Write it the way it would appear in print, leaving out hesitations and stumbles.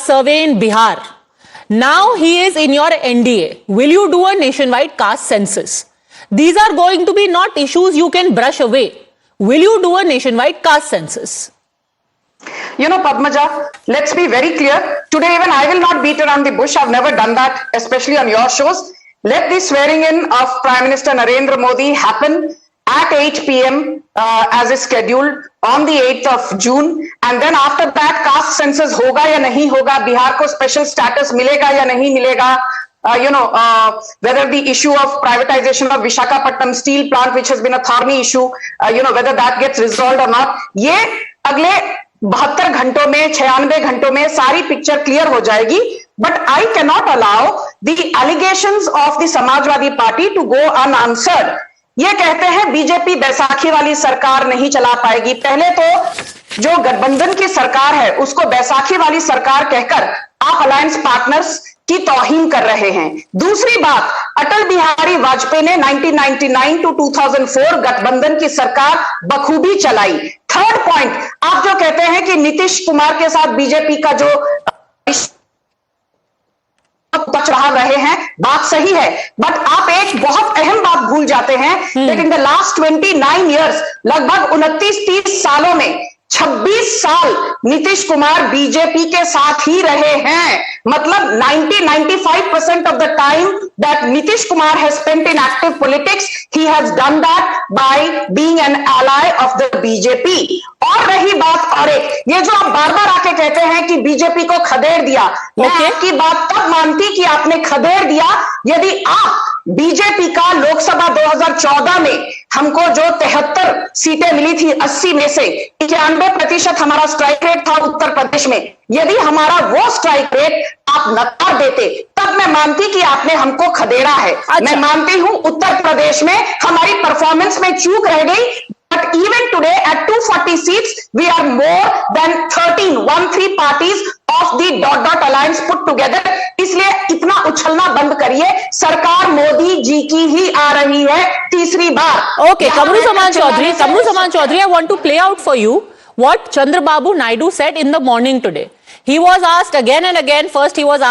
survey in Bihar. Now he is in your NDA. Will you do a nationwide caste census? These are going to be not issues you can brush away. Will you do a nationwide caste census? You know, Padmaja, let's be very clear. Today, even I will not beat around the bush. I've never done that, especially on your shows. Let the swearing in of Prime Minister Narendra Modi happen at 8 p.m. As is scheduled on the 8th of June. And then after that, caste census hoga ya nahi hoga, Bihar ko special status milega ya nahi milega, whether the issue of privatization of Visakhapatnam steel plant, which has been a thorny issue, whether that gets resolved or not. Ye agle 72 घंटों में 96 घंटों में सारी picture clear हो जाएगी. But I cannot allow the allegations of the Samajwadi Party to go unanswered. ये कहते हैं बीजेपी बैसाखी वाली सरकार नहीं चला पाएगी. पहले तो जो गठबंधन की सरकार है उसको बैसाखी वाली सरकार कहकर आप अलायंस पार्टनर्स की तौहीन कर रहे हैं. दूसरी बात, अटल बिहारी वाजपेयी ने 1999 टू 2004 गठबंधन की सरकार बखूबी चलाई. थर्ड पॉइंट, आप जो कहते हैं कि नीतीश कुमार के साथ बीजेपी का जो बच रहे हैं, बात सही है. बट आप एक बहुत अहम बात भूल जाते हैं कि इन द लास्ट 29 ईयर्स, लगभग 29-30 सालों में 26 साल नीतीश कुमार बीजेपी के साथ ही रहे हैं. मतलब 90-95% of the time that Nitish Kumar has spent in active politics, he has done that by being an ally of the BJP. और रही बात, और ये जो आप बार बार आके कहते हैं कि बीजेपी को खदेड़ दिया, मैं आपकी बात तब मानती कि आपने खदेड़ दिया यदि आप बीजेपी का लोकसभा 2014 में हमको जो 73 सीटें मिली थी 80 में से 91% हमारा स्ट्राइक रेट था उत्तर प्रदेश में, यदि हमारा वो स्ट्राइक रेट आप नकार देते तब मैं मानती कि आपने हमको खदेड़ा है. मैं मानती हूं उत्तर प्रदेश में हमारी परफॉर्मेंस में चूक रह गई. But even today at 240 seats, we are more than 13 parties of the ... alliance put together. इसलिए इतना उछलना बंद करिए. सरकार मोदी जी की ही आ रही है तीसरी बार. Okay, Kamru Zaman Chaudhary, I want to play out for you what Chandrababu Naidu said in the morning today. He was asked again and again. First he was asked